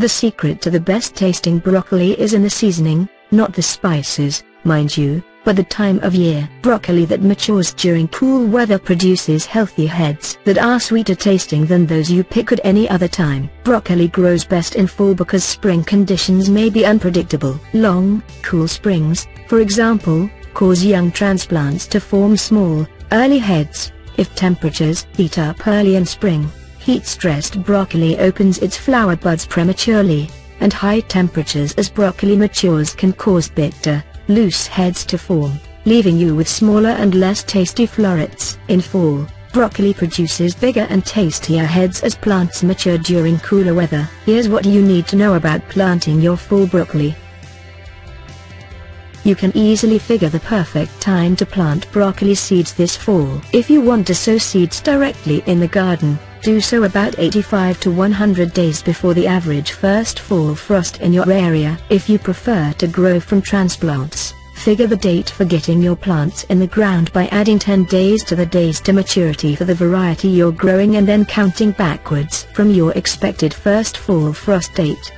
The secret to the best tasting broccoli is in the seasoning, not the spices, mind you, but the time of year. Broccoli that matures during cool weather produces healthy heads that are sweeter tasting than those you pick at any other time. Broccoli grows best in fall because spring conditions may be unpredictable. Long, cool springs, for example, cause young transplants to form small, early heads. If temperatures heat up early in spring, heat-stressed broccoli opens its flower buds prematurely, and high temperatures as broccoli matures can cause bitter, loose heads to form, leaving you with smaller and less tasty florets. In fall, broccoli produces bigger and tastier heads as plants mature during cooler weather. Here's what you need to know about planting your fall broccoli. You can easily figure the perfect time to plant broccoli seeds this fall. If you want to sow seeds directly in the garden, do so about 85 to 100 days before the average first fall frost in your area. If you prefer to grow from transplants, figure the date for getting your plants in the ground by adding 10 days to the days to maturity for the variety you're growing and then counting backwards from your expected first fall frost date.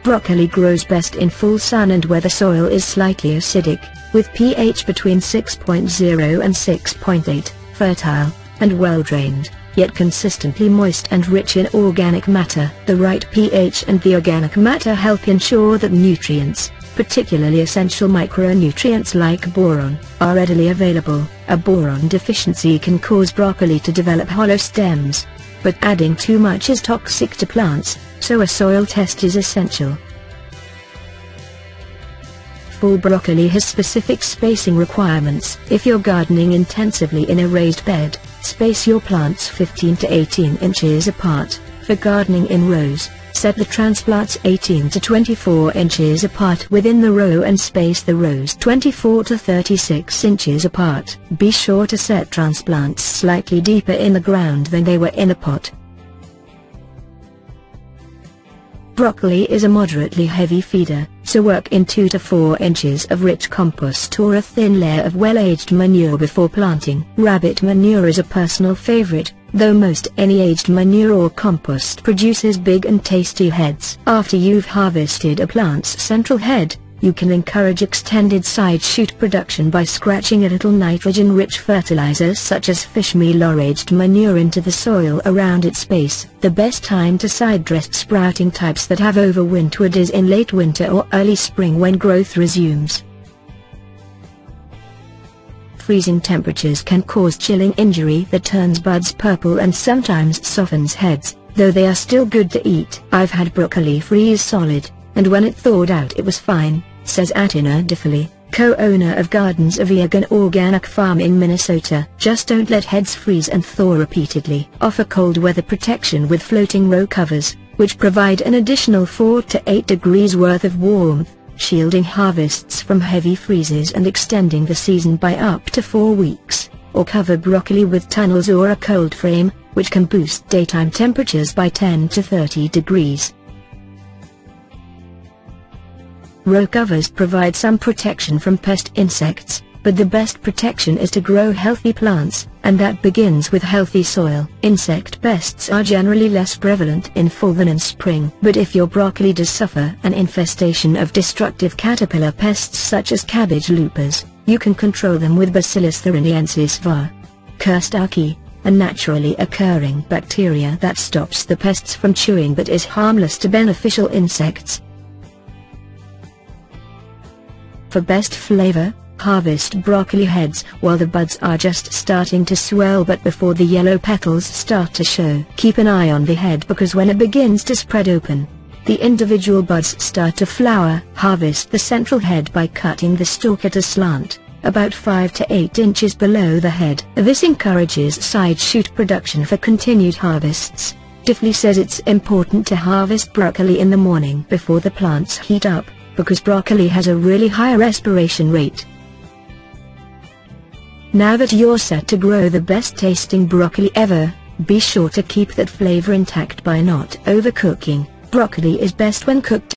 Broccoli grows best in full sun and where the soil is slightly acidic, with pH between 6.0 and 6.8, fertile, and well-drained, yet consistently moist and rich in organic matter. The right pH and the organic matter help ensure that nutrients, particularly essential micronutrients like boron, are readily available. A boron deficiency can cause broccoli to develop hollow stems, but adding too much is toxic to plants, so a soil test is essential. Fall broccoli has specific spacing requirements. If you're gardening intensively in a raised bed, space your plants 15 to 18 inches apart. For gardening in rows, set the transplants 18 to 24 inches apart within the row and space the rows 24 to 36 inches apart. Be sure to set transplants slightly deeper in the ground than they were in the pot. Broccoli is a moderately heavy feeder, so work in 2 to 4 inches of rich compost or a thin layer of well-aged manure before planting. Rabbit manure is a personal favorite, though most any aged manure or compost produces big and tasty heads. After you've harvested a plant's central head, you can encourage extended side shoot production by scratching a little nitrogen-rich fertilizers such as fish meal or aged manure into the soil around its base. The best time to side-dress sprouting types that have overwintered is in late winter or early spring when growth resumes. Freezing temperatures can cause chilling injury that turns buds purple and sometimes softens heads, though they are still good to eat. I've had broccoli freeze solid, and when it thawed out it was fine, says Atina DeFilly, co-owner of Gardens of Egan Organic Farm in Minnesota. Just don't let heads freeze and thaw repeatedly. Offer cold weather protection with floating row covers, which provide an additional 4 to 8 degrees worth of warmth, shielding harvests from heavy freezes and extending the season by up to 4 weeks. Or cover broccoli with tunnels or a cold frame, which can boost daytime temperatures by 10 to 30 degrees. Row covers provide some protection from pest insects, but the best protection is to grow healthy plants, and that begins with healthy soil. Insect pests are generally less prevalent in fall than in spring, but if your broccoli does suffer an infestation of destructive caterpillar pests such as cabbage loopers, you can control them with Bacillus thuringiensis var. Kerstaki, a naturally occurring bacteria that stops the pests from chewing but is harmless to beneficial insects. For best flavor, harvest broccoli heads while the buds are just starting to swell but before the yellow petals start to show. Keep an eye on the head because when it begins to spread open, the individual buds start to flower. Harvest the central head by cutting the stalk at a slant, about 5 to 8 inches below the head. This encourages side shoot production for continued harvests. DeFilly says it's important to harvest broccoli in the morning before the plants heat up, because broccoli has a really high respiration rate. Now that you're set to grow the best tasting broccoli ever, be sure to keep that flavor intact by not overcooking. Broccoli is best when cooked